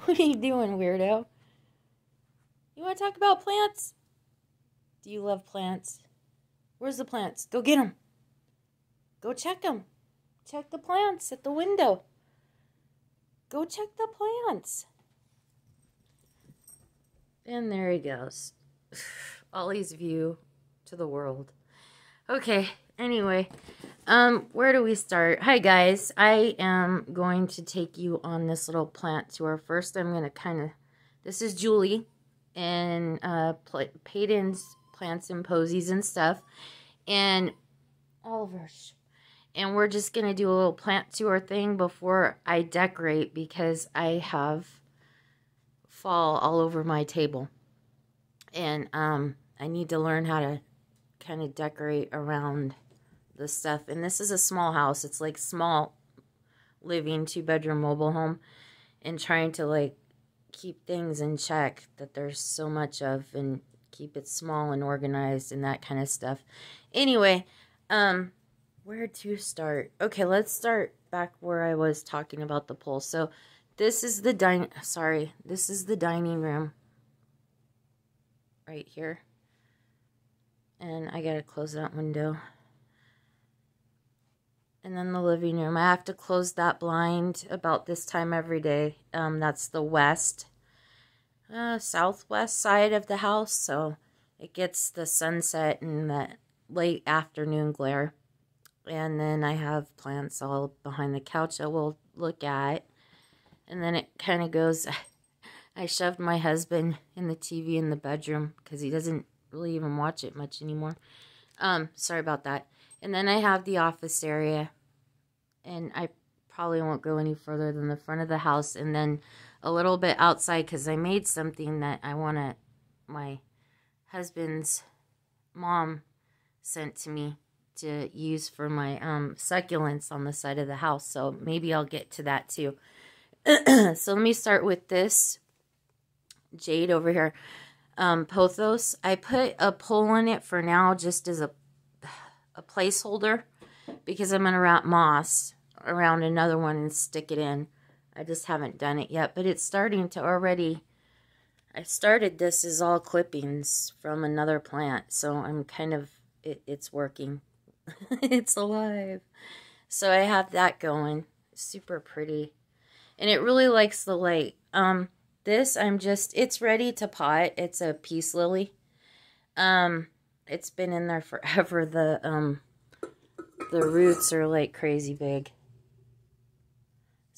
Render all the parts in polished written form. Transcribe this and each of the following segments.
What are you doing, weirdo? You want to talk about plants? Do you love plants? Where's the plants? Go get them. Go check them. Check the plants at the window. Go check the plants. And there he goes. Ollie's view to the world. Okay, anyway, where do we start? Hi guys, I am going to take you on this little plant tour. First, I'm going to this is Julie and Peyton's Plants and Posies and stuff, and Oliver's. And we're just going to do a little plant tour thing before I decorate because I have fall all over my table. And I need to learn how to kind of decorate around the stuff. And this is a small house. It's like small living 2-bedroom mobile home. And trying to like keep things in check that there's so much of and keep it small and organized and that kind of stuff. Anyway, where to start? Okay, let's start back where I was talking about the pole. So this is the this is the dining room right here. And I gotta close that window. And then the living room. I have to close that blind about this time every day. That's the southwest side of the house. So it gets the sunset and the late afternoon glare. And then I have plants all behind the couch I will look at. And then it kind of goes, I shoved my husband in the TV in the bedroom because he doesn't really even watch it much anymore. Sorry about that. And then I have the office area. And I probably won't go any further than the front of the house. And then a little bit outside because I made something that my husband's mom sent to me to use for my succulents on the side of the house. So maybe I'll get to that too. So let me start with this jade over here. Pothos. I put a pole in it for now just as a placeholder because I'm going to wrap moss around another one and stick it in. I just haven't done it yet, but it's starting to already. I started this as all clippings from another plant, so I'm kind of, it's working. It's alive. So I have that going. Super pretty. And it really likes the light. This, it's ready to pot. It's a peace lily. It's been in there forever. The roots are like crazy big.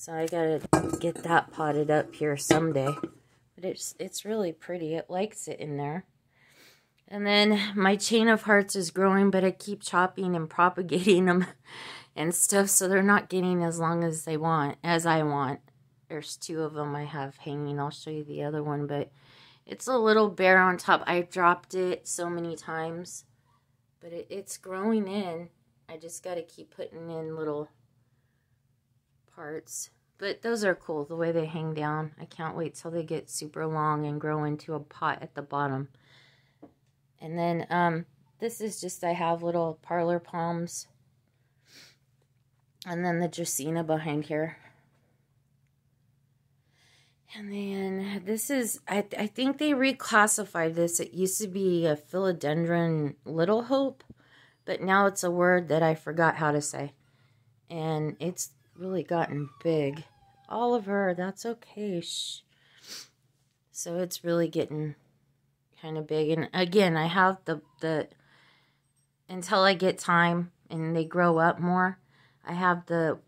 So I gotta get that potted up here someday. But it's really pretty. It likes it in there. And then my chain of hearts is growing, but I keep chopping and propagating them and stuff, so they're not getting as long as I want. There's 2 of them I have hanging. I'll show you the other one, but it's a little bare on top. I dropped it so many times, but it's growing in. I just got to keep putting in little parts. But those are cool, the way they hang down. I can't wait till they get super long and grow into a pot at the bottom. And then this is just, I have little parlor palms. And then the Dracaena behind here. And then this is, I think they reclassified this. It used to be a Philodendron Little Hope, but now it's a word that I forgot how to say. And it's really gotten big. Oliver, that's okay. Shh. So it's really getting kind of big. And again, I have the until I get time and they grow up more, I have a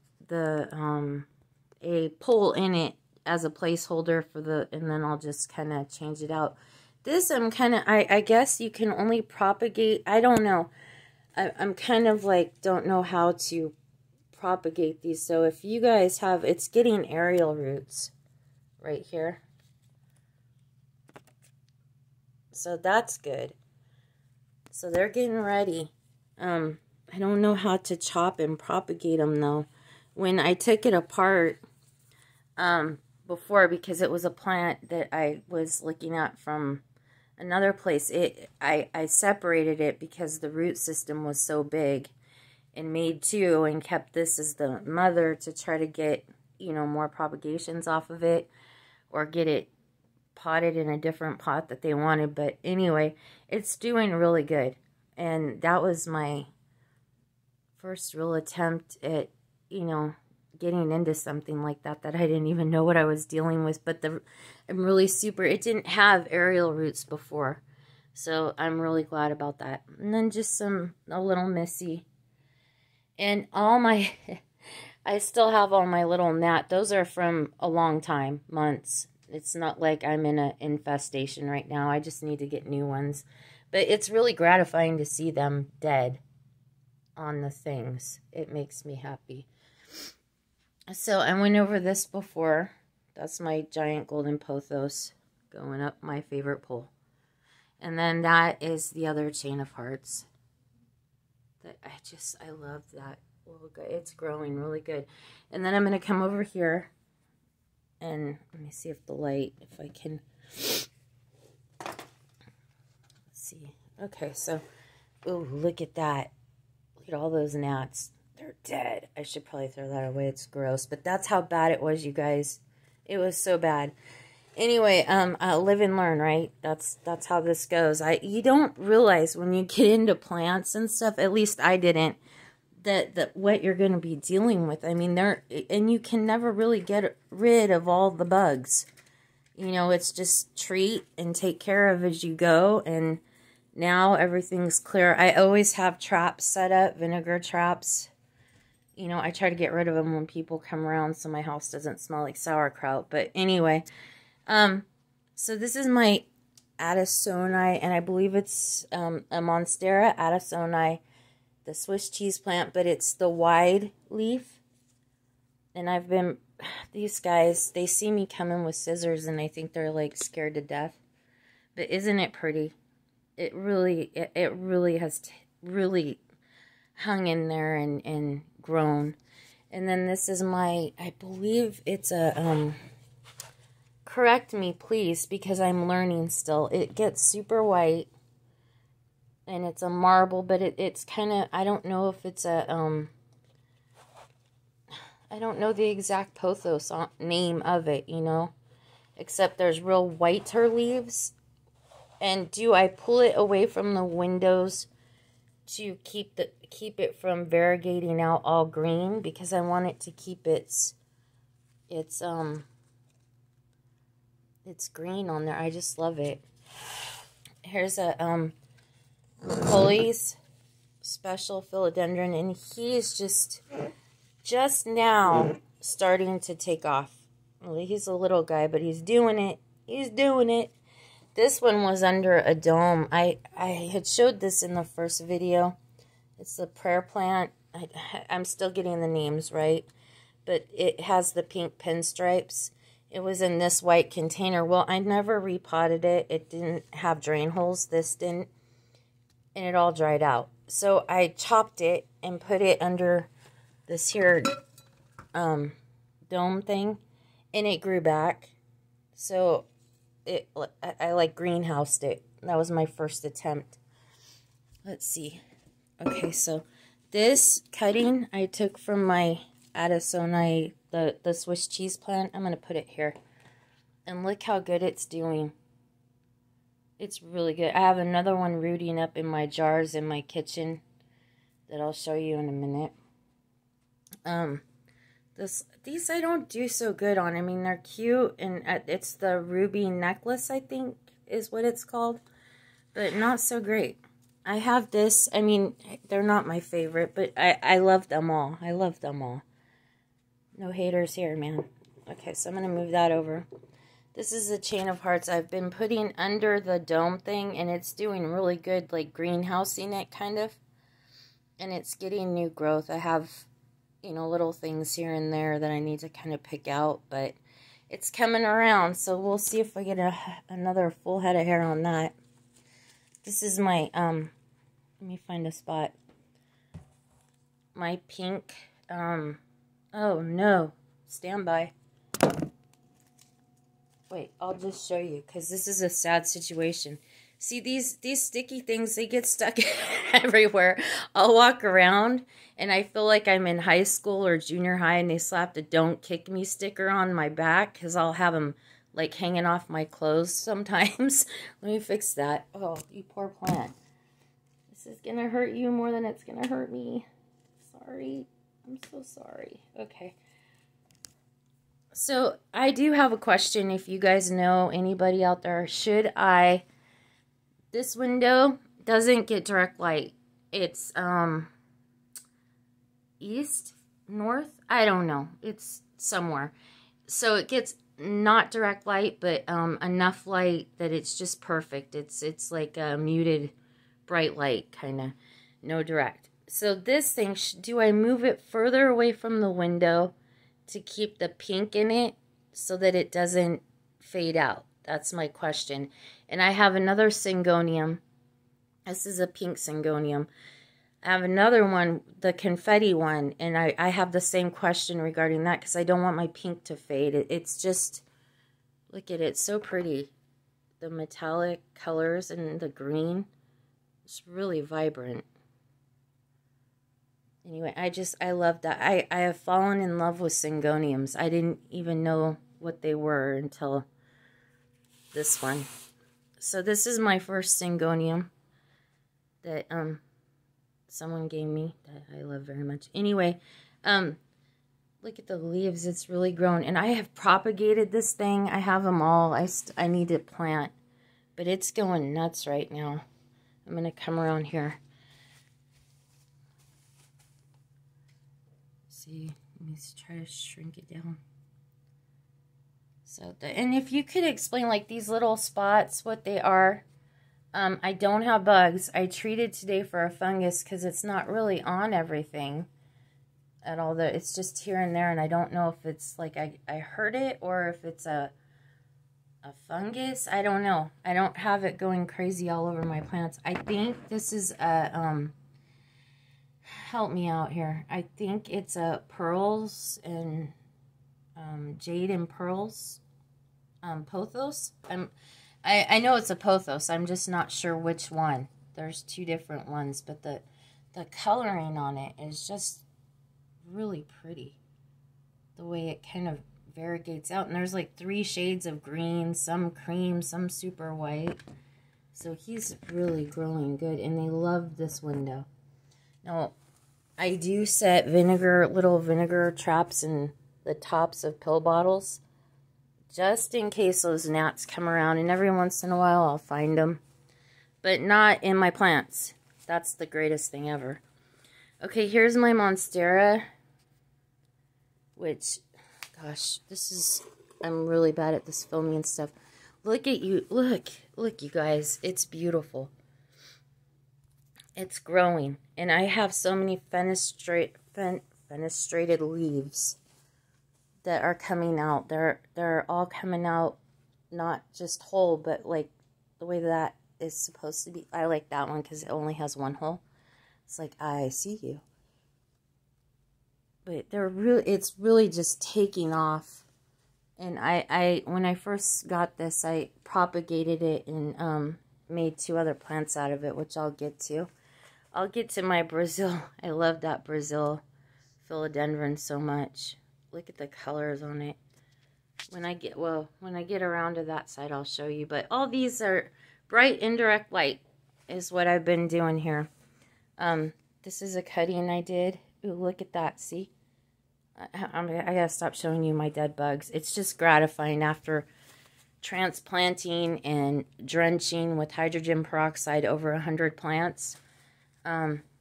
pole in it as a placeholder for and then I'll just kind of change it out. This I guess you can only propagate, I don't know. I'm kind of like, don't know how to propagate these. So if you guys have, it's getting aerial roots right here. So that's good. So they're getting ready. I don't know how to chop and propagate them though. When I took it apart before, because it was a plant that I was looking at from another place, I separated it because the root system was so big and made 2 and kept this as the mother to try to get, you know, more propagations off of it. or get it potted in a different pot that they wanted. But anyway, it's doing really good. And that was my first real attempt at, you know, getting into something like that I didn't even know what I was dealing with. But I'm really super, it didn't have aerial roots before. So I'm really glad about that. And then just a little Missy. And all my, I still have all my little gnat. Those are from a long time, months. It's not like I'm in an infestation right now. I just need to get new ones. But it's really gratifying to see them dead on the things. It makes me happy. So I went over this before. That's my giant golden pothos going up my favorite pole. And then that is the other chain of hearts. That I love that little guy. It's growing really good. And then I'm going to come over here and let me see if the light, if I can. Let's see. Okay, so, ooh, look at that. Look at all those gnats. They're dead. I should probably throw that away. It's gross. But that's how bad it was, you guys. It was so bad. Anyway, live and learn, right? That's how this goes. You don't realize when you get into plants and stuff, at least I didn't, that what you're going to be dealing with. I mean, and you can never really get rid of all the bugs. You know, it's just treat and take care of as you go. And now everything's clear. I always have traps set up, vinegar traps. You know, I try to get rid of them when people come around so my house doesn't smell like sauerkraut. But anyway, so this is my Addisoni, and I believe it's a Monstera Addisoni, the Swiss cheese plant, but it's the wide leaf. And I've been, these guys, they see me coming with scissors and they think they're like scared to death. But isn't it pretty? It really has really hung in there and grown. And then this is my, I believe it's a, correct me please, because I'm learning still. It gets super white. And it's a marble, but it's kind of, I don't know if it's a, I don't know the exact pothos name of it, you know. Except there's real whiter leaves. And do I pull it away from the windows to keep it from variegating out all green? Because I want it to keep its green on there. I just love it. Here's a, Pulley's special philodendron, and he's just now starting to take off. Well, he's a little guy, but he's doing it. He's doing it. This one was under a dome. I had showed this in the first video. It's the prayer plant. I'm still getting the names right, but it has the pink pinstripes. It was in this white container. Well, I never repotted it. It didn't have drain holes. This didn't. And it all dried out. So I chopped it and put it under this here dome thing, and it grew back. So I like greenhoused it. That was my first attempt. Let's see. Okay, so this cutting I took from my Addisoni, the Swiss cheese plant. I'm going to put it here. And look how good it's doing. It's really good. I have another one rooting up in my jars in my kitchen that I'll show you in a minute. These I don't do so good on. I mean, they're cute, and it's the ruby necklace, I think, is what it's called, but not so great. I have this. I mean, they're not my favorite, but I love them all. I love them all. No haters here, man. Okay, so I'm going to move that over. This is a chain of hearts I've been putting under the dome thing, and it's doing really good, like greenhousing it, kind of. And it's getting new growth. I have, you know, little things here and there that I need to kind of pick out, but it's coming around, so we'll see if I get another full head of hair on that. This is my, let me find a spot. My pink, oh no, stand by. Wait, I'll just show you, because this is a sad situation. See, these sticky things, they get stuck everywhere. I'll walk around, and I feel like I'm in high school or junior high, and they slapped a "Don't Kick Me" sticker on my back, because I'll have them like hanging off my clothes sometimes. Let me fix that. Oh, you poor plant. This is gonna hurt you more than it's gonna hurt me. Sorry. I'm so sorry. Okay. So I do have a question. If you guys know anybody out there, this window doesn't get direct light. It's east, north, I don't know. It's somewhere. So it gets not direct light, but enough light that it's just perfect. It's like a muted bright light, kind of. No direct. So this thing, do I move it further away from the window to keep the pink in it so that it doesn't fade out? That's my question. And I have another Syngonium. This is a pink Syngonium. I have another one, the confetti one, and I have the same question regarding that because I don't want my pink to fade. It's just, look at it, it's so pretty. The metallic colors and the green, it's really vibrant. Anyway, I love that. I have fallen in love with Syngoniums. I didn't even know what they were until this one. So this is my first Syngonium that someone gave me that I love very much. Anyway, look at the leaves. It's really grown. And I have propagated this thing. I have them all. I need to plant. But it's going nuts right now. I'm going to come around here. See, let me try to shrink it down. So, and if you could explain like these little spots, what they are. I don't have bugs. I treated today for a fungus because it's not really on everything at all. It's just here and there, and I don't know if it's like I hurt it or if it's a fungus. I don't know. I don't have it going crazy all over my plants. I think this is a help me out here. I think it's a pearls and jade and pearls pothos. I know it's a pothos. I'm just not sure which one. There's two different ones, but the coloring on it is just really pretty. The way it kind of variegates out. And there's like 3 shades of green, some cream, some super white. So he's really growing good, and they love this window. Now, I do set little vinegar traps in the tops of pill bottles, just in case those gnats come around, and every once in a while I'll find them. But not in my plants. That's the greatest thing ever. Okay, here's my Monstera, which, gosh, I'm really bad at this filming and stuff. Look at you, look you guys, it's beautiful. It's growing, and I have so many fenestrated leaves that are coming out. They're all coming out, not just whole, but like the way that is supposed to be. I like that one because it only has 1 hole. It's like, I see you. But it's really just taking off. And when I first got this, I propagated it and made 2 other plants out of it, which I'll get to. I'll get to my Brazil. I love that Brazil philodendron so much. Look at the colors on it. When I get around to that side, I'll show you. But all these are bright indirect light is what I've been doing here. This is a cutting I did. Ooh, look at that. See? I gotta stop showing you my dead bugs. It's just gratifying after transplanting and drenching with hydrogen peroxide over 100 plants.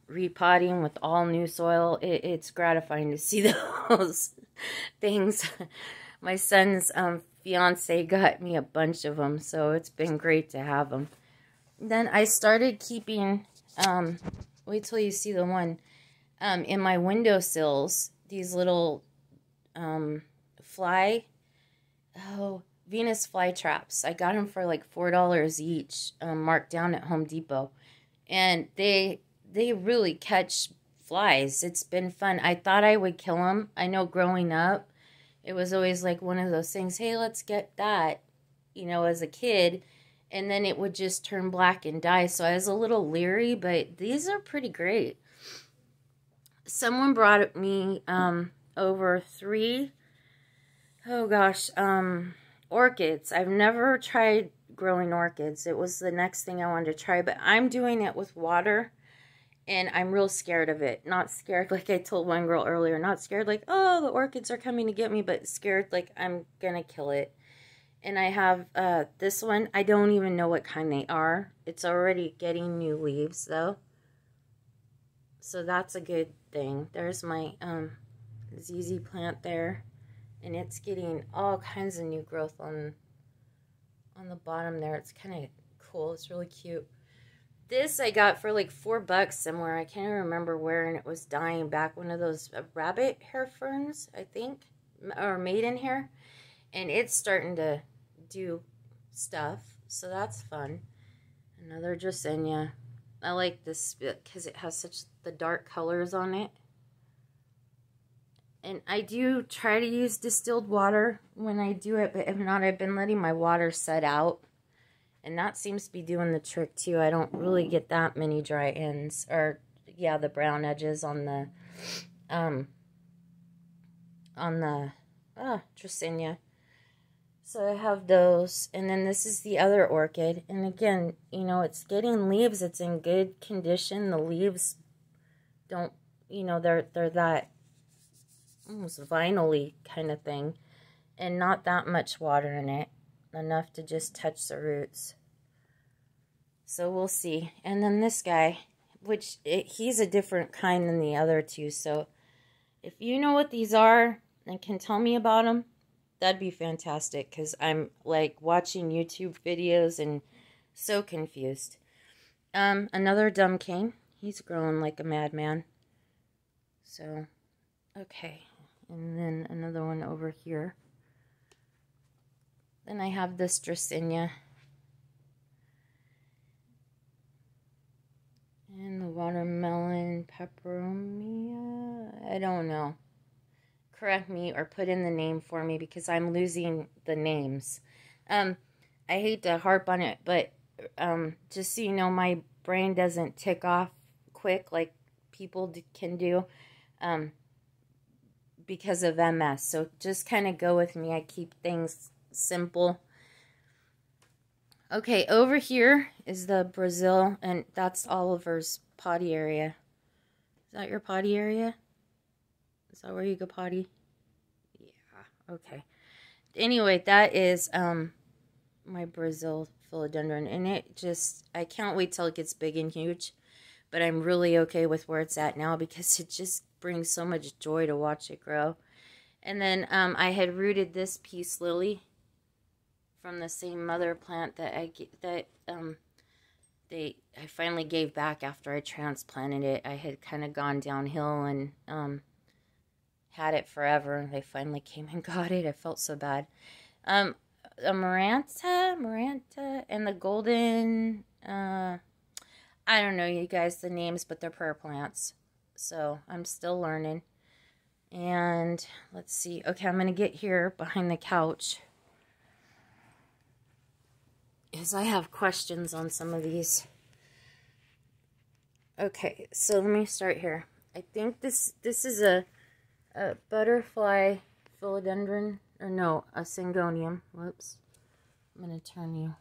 Repotting with all new soil. It's gratifying to see those things. My son's fiance got me a bunch of them, so it's been great to have them. Then I started keeping, wait till you see the one, in my windowsills, these little Venus fly traps. I got them for like $4 each, marked down at Home Depot. And they really catch flies. It's been fun. I thought I would kill them. I know growing up, it was always like one of those things, hey, let's get that, you know, as a kid. And then it would just turn black and die. So I was a little leery, but these are pretty great. Someone brought me over 3, orchids. I've never tried growing orchids. It was the next thing I wanted to try, but I'm doing it with water, and I'm real scared of it. Not scared like I told one girl earlier, not scared like, oh, the orchids are coming to get me, but scared like I'm gonna kill it. And I have this one. I don't even know what kind they are. It's already getting new leaves though, so that's a good thing. There's my ZZ plant there, and it's getting all kinds of new growth on the bottom there. It's kind of cool. It's really cute. This I got for like $4 somewhere. I can't even remember where, and it was dying back. One of those rabbit hair ferns, I think, or maiden hair. And it's starting to do stuff, so that's fun. Another Dracaena. I like this because it has such the dark colors on it. And I do try to use distilled water when I do it, but if not, I've been letting my water set out. And that seems to be doing the trick too. I don't really get that many dry ends, or yeah, the brown edges on the Dracaena. So I have those, and then this is the other orchid. And again, you know, it's getting leaves. It's in good condition. The leaves don't, you know, they're that almost vinyl-y kind of thing, and not that much water in it, enough to just touch the roots. So we'll see. And then this guy, which he's a different kind than the other two. So if you know what these are and can tell me about them, that'd be fantastic, because I'm like watching YouTube videos and so confused. Another dumb cane. He's growing like a madman. So, okay. And then another one over here. Then I have this Dracaena. And the watermelon peperomia. I don't know. Correct me or put in the name for me, because I'm losing the names. I hate to harp on it, but just so you know, my brain doesn't tick off quick like people can do because of MS. So just kind of go with me. I keep things simple. Okay, over here is the Brazil, and that's Oliver's potty area. Is that your potty area? Is that where you go potty? Yeah, okay. Anyway, that is my Brazil philodendron, and it just, I can't wait till it gets big and huge, but I'm really okay with where it's at now, because it just brings so much joy to watch it grow. And then I had rooted this peace lily from the same mother plant that I finally gave back after I transplanted it. I had kind of gone downhill and had it forever. They finally came and got it. I felt so bad. A Maranta, and the golden, I don't know, you guys, the names, but they're prayer plants. So I'm still learning. And let's see. Okay, I'm going to get here behind the couch, because I have questions on some of these. Okay, so let me start here. I think this is a butterfly philodendron, or no, a syngonium. Whoops. I'm going to turn you.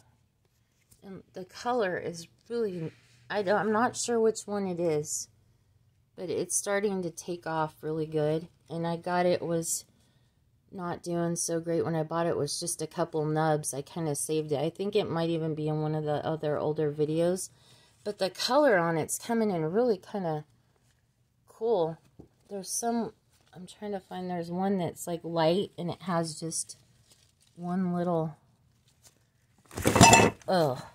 And the color is really, I'm not sure which one it is, but it's starting to take off really good. And I got it, was not doing so great when I bought it. It was just a couple nubs. I kind of saved it. I think it might even be in one of the other older videos. But the color on it's coming in really kind of cool. There's some, I'm trying to find, there's one that's like light, and it has just one little, oh.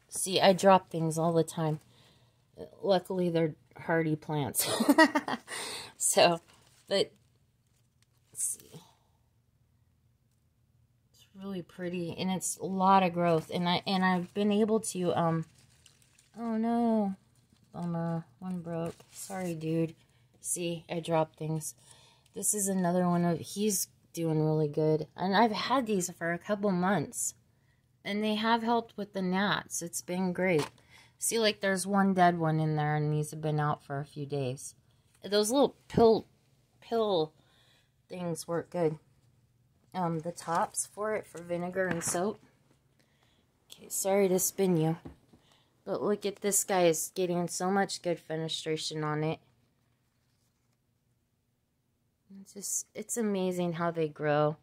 See, I drop things all the time. Luckily, they're hardy plants. So, but let's see. It's really pretty, and it's a lot of growth. And I've been able to oh no, bummer, one broke. Sorry, dude. See, I dropped things. This is another one of, he's doing really good, and I've had these for a couple months, and they have helped with the gnats. It's been great. See, like, there's one dead one in there, and these have been out for a few days. Those little pill things work good. the tops for it for vinegar and soap. Okay, sorry to spin you. But look at this guy is getting so much good fenestration on it. It's amazing how they grow.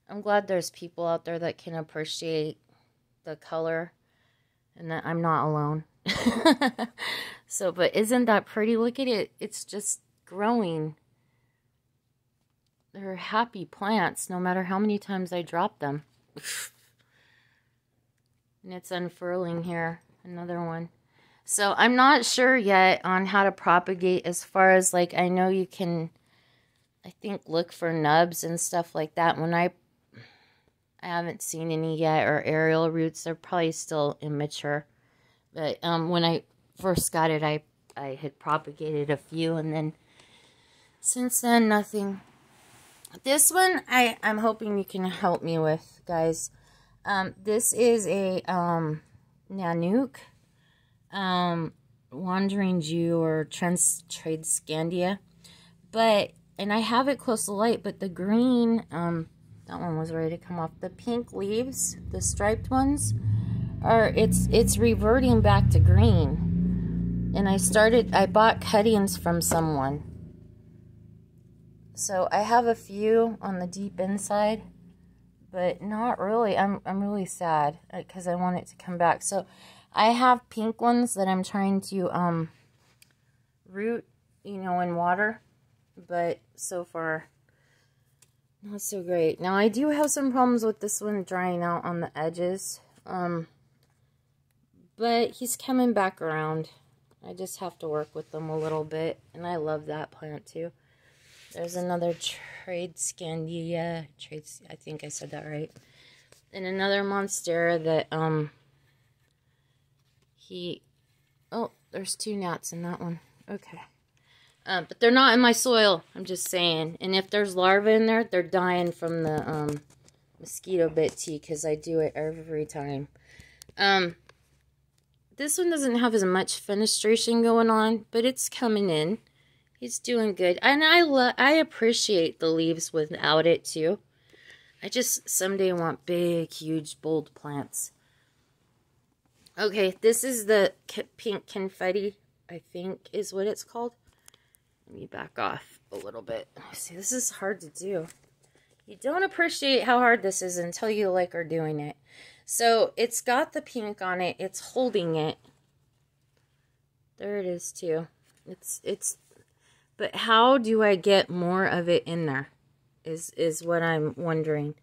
I'm glad there's people out there that can appreciate the color and that I'm not alone. So, but isn't that pretty? Look at it. It's just growing. They're happy plants no matter how many times I drop them. And it's unfurling here. Another one. So I'm not sure yet on how to propagate as far as like, I know you can, I think, look for nubs and stuff like that. When I haven't seen any yet, or aerial roots. They're probably still immature. But when I first got it, I had propagated a few, and then since then, nothing. This one, I'm hoping you can help me with, guys. This is a Nanook, Wandering Jew, or Tradescandia. But, and I have it close to light, but the green, that one was ready to come off. The pink leaves, the striped ones, it's reverting back to green. And I bought cuttings from someone. So I have a few on the deep inside, but not really. I'm really sad because I want it to come back. So I have pink ones that I'm trying to root, in water, but so far not so great. Now I do have some problems with this one drying out on the edges, but he's coming back around. I just have to work with them a little bit, and I love that plant too. There's another Tradescandia, I think I said that right. And another Monstera that, oh, there's two gnats in that one. Okay. But they're not in my soil, I'm just saying. And if there's larvae in there, they're dying from the, mosquito bit tea, because I do it every time. This one doesn't have as much fenestration going on, but it's coming in. He's doing good. And I appreciate the leaves without it, too. I just someday want big, huge, bold plants. Okay, this is the pink confetti, I think is what it's called. Let me back off a little bit. See, this is hard to do. You don't appreciate how hard this is until you are doing it. So, it's got the pink on it. It's holding it. There it is, too. But how do I get more of it in there is what I'm wondering.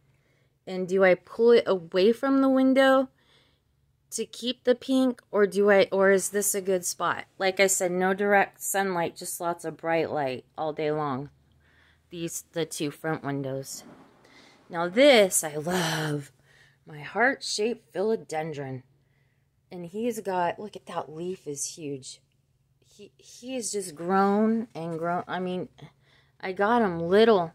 And do I pull it away from the window to keep the pink, or is this a good spot? Like I said, no direct sunlight, just lots of bright light all day long. The two front windows. Now this I love. My heart-shaped philodendron. And he's got, look at that leaf is huge. He is just grown and grown. I mean, I got him little,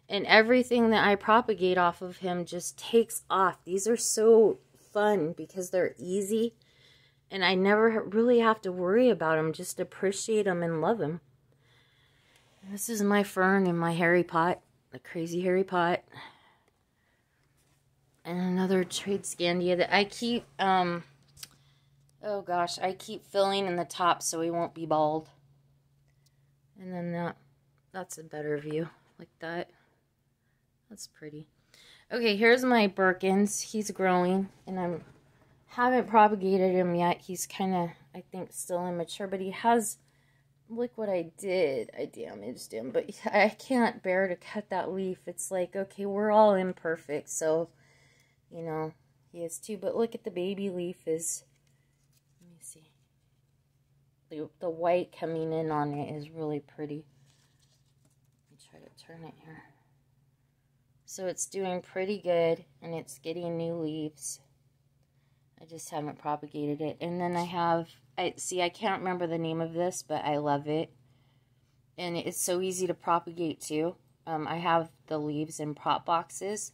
and everything that I propagate off of him just takes off. These are so fun because they're easy, and I never really have to worry about them. Just appreciate them and love them. This is my fern in my hairy pot, the crazy hairy pot. And another Tradescandia that I keep, oh gosh, I keep filling in the top so he won't be bald. And then that's a better view, like that. That's pretty. Okay, here's my Birkins. He's growing, and I haven't propagated him yet. He's kind of, I think, still immature, but he has, look what I did. I damaged him, but I can't bear to cut that leaf. It's like, okay, we're all imperfect, so, he is too. But look at the baby leaf is, let me see. The white coming in on it is really pretty. Let me try to turn it here. So it's doing pretty good, and it's getting new leaves. I just haven't propagated it. And then I have, I can't remember the name of this, but I love it. And it's so easy to propagate too. I have the leaves in prop boxes,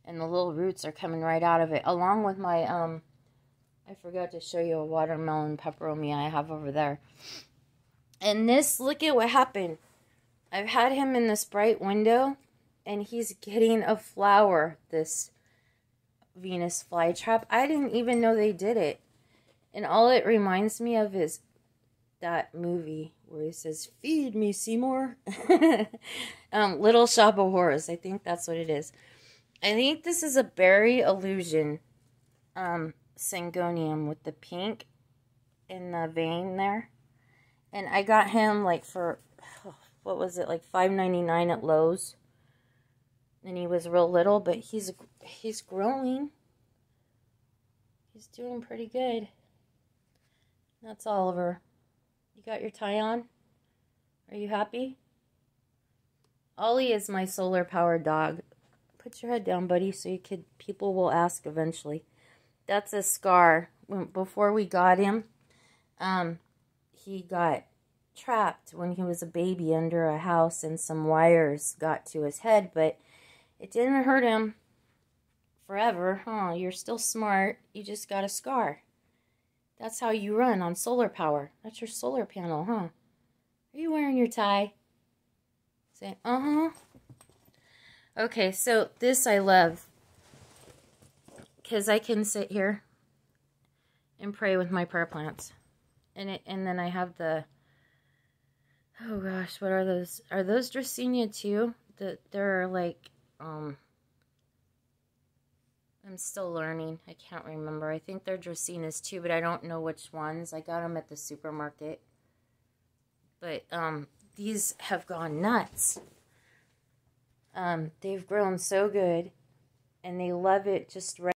and the little roots are coming right out of it. Along with my, I forgot to show you a watermelon peperomia I have over there. And this, look at what happened. I've had him in this bright window, and he's getting a flower, this Venus flytrap. I didn't even know they did it. And all it reminds me of is that movie where he says, "Feed me, Seymour." Little Shop of Horrors. I think that's what it is. I think this is a berry illusion Syngonium with the pink in the vein there. And I got him like for, what was it, like $5.99 at Lowe's. And he was real little, but he's growing. He's doing pretty good. That's Oliver. You got your tie on? Are you happy? Ollie is my solar powered dog. Put your head down, buddy, so people will ask eventually. That's a scar. Before we got him, he got trapped when he was a baby under a house, and some wires got to his head, but it didn't hurt him forever. Huh? You're still smart. You just got a scar. That's how you run on solar power. That's your solar panel, huh? Are you wearing your tie? Say, uh-huh. Okay, so this I love, because I can sit here and pray with my prayer plants. And then I have the, oh gosh, what are those? Are those Dracaena too? They're like, I'm still learning. I can't remember. I think they're Dracaenas too, but I don't know which ones. I got them at the supermarket. But these have gone nuts. They've grown so good, and they love it just right.